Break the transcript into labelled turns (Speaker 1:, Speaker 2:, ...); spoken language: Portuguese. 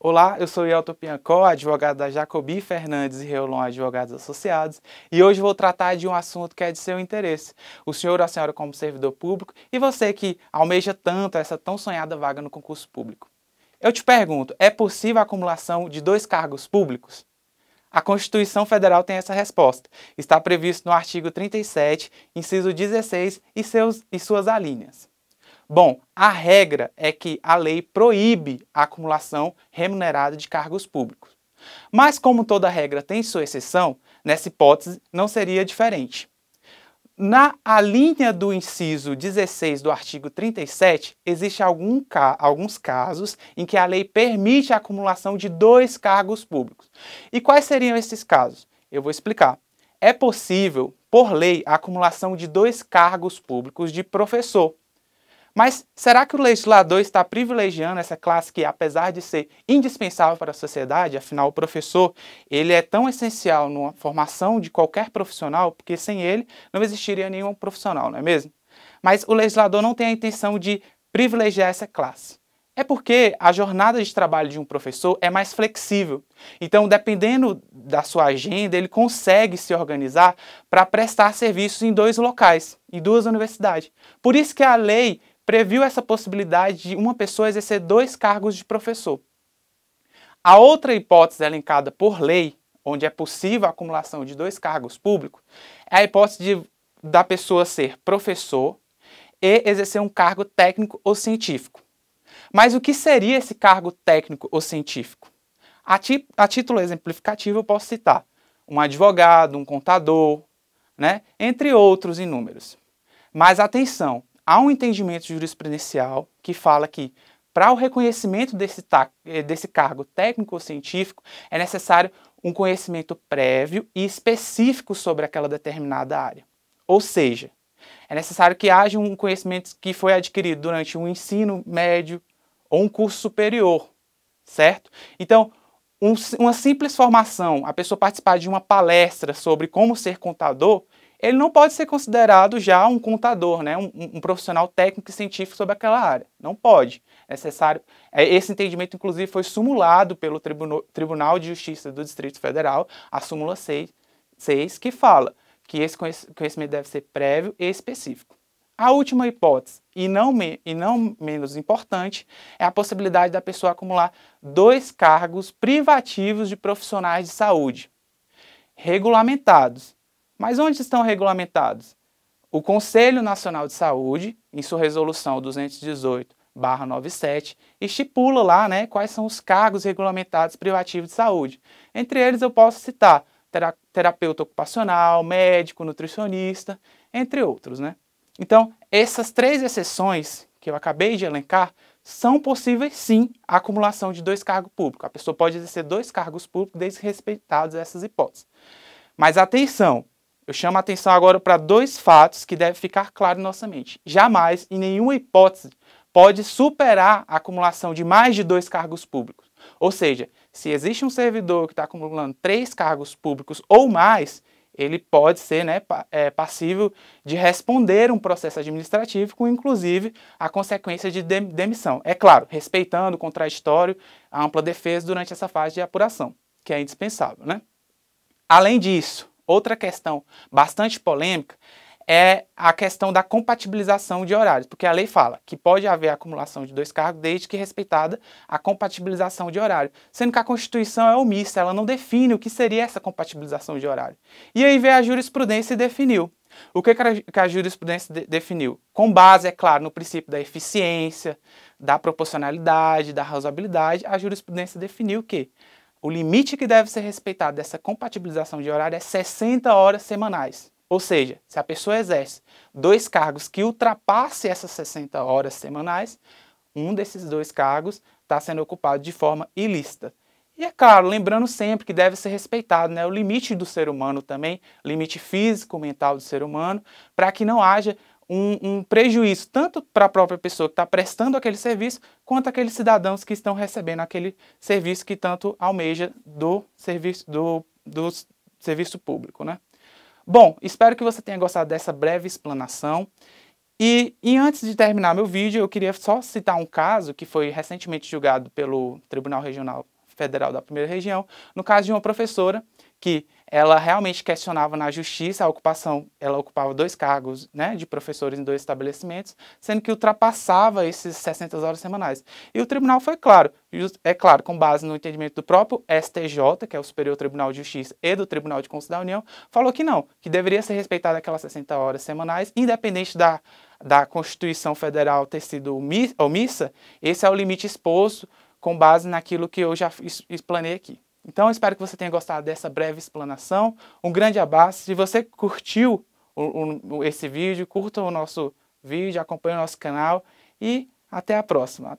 Speaker 1: Olá, eu sou Yelton Piancó, advogado da Jacobi Fernandes e Reolon Advogados Associados, e hoje vou tratar de um assunto que é de seu interesse. O senhor ou a senhora como servidor público e você que almeja tanto essa tão sonhada vaga no concurso público. Eu te pergunto, é possível a acumulação de 2 cargos públicos? A Constituição Federal tem essa resposta. Está previsto no artigo 37, inciso 16 e suas alíneas. Bom, a regra é que a lei proíbe a acumulação remunerada de cargos públicos. Mas como toda regra tem sua exceção, nessa hipótese não seria diferente. Na linha do inciso 16 do artigo 37, existem alguns casos em que a lei permite a acumulação de 2 cargos públicos. E quais seriam esses casos? Eu vou explicar. É possível, por lei, a acumulação de 2 cargos públicos de professor. Mas será que o legislador está privilegiando essa classe que, apesar de ser indispensável para a sociedade, afinal o professor ele é tão essencial na formação de qualquer profissional, porque sem ele não existiria nenhum profissional, não é mesmo? Mas o legislador não tem a intenção de privilegiar essa classe. É porque a jornada de trabalho de um professor é mais flexível. Então, dependendo da sua agenda, ele consegue se organizar para prestar serviços em 2 locais, em 2 universidades. Por isso que a lei previu essa possibilidade de uma pessoa exercer 2 cargos de professor. A outra hipótese elencada por lei, onde é possível a acumulação de 2 cargos públicos, é a hipótese da pessoa ser professor e exercer um cargo técnico ou científico. Mas o que seria esse cargo técnico ou científico? A título exemplificativo eu posso citar um advogado, um contador, né? Entre outros inúmeros. Mas atenção! Há um entendimento jurisprudencial que fala que, para o reconhecimento desse cargo técnico ou científico, é necessário um conhecimento prévio e específico sobre aquela determinada área. Ou seja, é necessário que haja um conhecimento que foi adquirido durante um ensino médio ou um curso superior, certo? Então, uma simples formação, a pessoa participar de uma palestra sobre como ser contador, ele não pode ser considerado já um contador, né? um profissional técnico e científico sobre aquela área. Não pode. É necessário. Esse entendimento, inclusive, foi sumulado pelo Tribunal de Justiça do Distrito Federal, a súmula 6, que fala que esse conhecimento deve ser prévio e específico. A última hipótese, e não menos importante, é a possibilidade da pessoa acumular 2 cargos privativos de profissionais de saúde, regulamentados. Mas onde estão regulamentados? O Conselho Nacional de Saúde, em sua resolução 218/97, estipula lá, né, quais são os cargos regulamentados privativos de saúde. Entre eles eu posso citar terapeuta ocupacional, médico, nutricionista, entre outros, né? Então, essas 3 exceções que eu acabei de elencar são possíveis sim a acumulação de 2 cargos públicos. A pessoa pode exercer 2 cargos públicos desde que respeitadas essas hipóteses. Mas atenção! Eu chamo a atenção agora para 2 fatos que devem ficar claros em nossa mente. Jamais, em nenhuma hipótese, pode superar a acumulação de mais de 2 cargos públicos. Ou seja, se existe um servidor que está acumulando 3 cargos públicos ou mais, ele pode ser, né, passível de responder um processo administrativo com, inclusive, a consequência de demissão. É claro, respeitando o contraditório, a ampla defesa durante essa fase de apuração, que é indispensável, né? Além disso, outra questão bastante polêmica é a questão da compatibilização de horários, porque a lei fala que pode haver acumulação de 2 cargos desde que respeitada a compatibilização de horário, sendo que a Constituição é omissa, ela não define o que seria essa compatibilização de horário. E aí veio a jurisprudência e definiu. O que a jurisprudência definiu? Com base, é claro, no princípio da eficiência, da proporcionalidade, da razoabilidade, a jurisprudência definiu que o limite que deve ser respeitado dessa compatibilização de horário é 60 horas semanais. Ou seja, se a pessoa exerce 2 cargos que ultrapassem essas 60 horas semanais, um desses 2 cargos está sendo ocupado de forma ilícita. E é claro, lembrando sempre que deve ser respeitado, né, o limite do ser humano também, limite físico, mental do ser humano, para que não haja um prejuízo tanto para a própria pessoa que está prestando aquele serviço, quanto aqueles cidadãos que estão recebendo aquele serviço que tanto almeja do serviço público, né? Bom, espero que você tenha gostado dessa breve explanação. E antes de terminar meu vídeo, eu queria só citar um caso que foi recentemente julgado pelo Tribunal Regional Federal da Primeira Região, no caso de uma professora que ela realmente questionava na justiça a ocupação, ela ocupava 2 cargos, né, de professores em 2 estabelecimentos, sendo que ultrapassava esses 60 horas semanais. E o tribunal foi claro, é claro, com base no entendimento do próprio STJ, que é o Superior Tribunal de Justiça, e do Tribunal de Contas da União, falou que não, que deveria ser respeitada aquelas 60 horas semanais, independente da Constituição Federal ter sido omissa, esse é o limite exposto com base naquilo que eu já explanei aqui. Então, eu espero que você tenha gostado dessa breve explanação. Um grande abraço. Se você curtiu esse vídeo, curta o nosso vídeo, acompanhe o nosso canal e até a próxima.